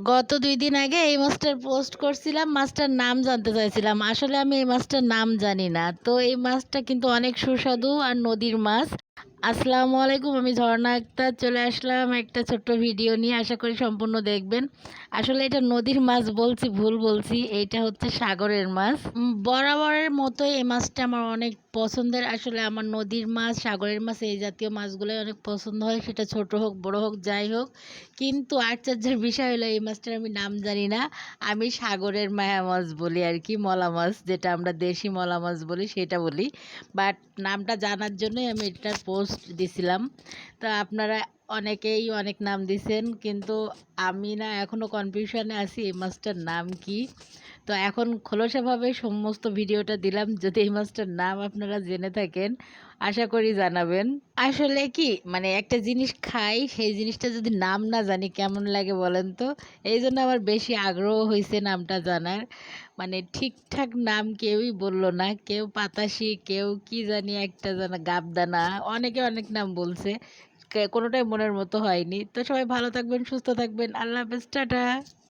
গত ২ দিন আগে এই মাছটার পোস্ট করছিলাম। মাছটার নাম জানতে চাইছিলাম। আসলে আমি এই মাছটার নাম জানি না। তো এই মাছটা কিন্তু অনেক সুস্বাদু আর নদীর মাছ। আসসালামু আলাইকুম। আমি ঝর্ণা আক্তার চলে আসলাম একটা ছোট্ট ভিডিও নিয়ে। আশা করি সম্পূর্ণ দেখবেন। আসলে এটা নদীর মাছ বলছি, ভুল বলছি। এইটা হচ্ছে সাগরের মাছ। বরাবরের মতোই এই মাছটা আমার অনেক পছন্দের। আসলে আমার নদীর মাছ, সাগরের মাছ এই জাতীয় মাছগুলোই অনেক পছন্দ হয়। সেটা ছোট হোক, বড় হোক, যাই হোক। কিন্তু আশ্চর্যের বিষয় হলো এই মাছটার আমি নাম জানি না। আমি সাগরের মায়া মাছ বলি আরকি, মলা মাছ যেটা আমরা দেশি মলা মাছ বলি সেটা বলি। বাট নামটা জানার জন্যই আমি এটার পোস্ট দিছিলাম। তো আপনারা অনেকেই অনেক নাম দিছেন, কিন্তু আমি না এখনো কনফিউশনে আছি এই মাছটার নাম কি। তো এখন খোলসাভাবে সমস্ত ভিডিওটা দিলাম। যদি এই মাছটার নাম আপনারা জেনে থাকেন আশা করি জানাবেন। আসলে কি মানে একটা জিনিস খাই, সেই জিনিসটা যদি নাম না জানি কেমন লাগে বলেন তো? এইজন্য আমার বেশি আগ্রহ হইছে নামটা জানার। মানে ঠিকঠাক নাম কেউই বলল না। কেউ পাতাসী, কেউ কি জানি একটা যেন গাবদানা, অনেকে অনেক নাম বলছে। কোনোটাই মনের মতো হয়নি। তো সবাই ভালো থাকবেন, সুস্থ থাকবেন। আল্লাহ হাফেজ, টাটা।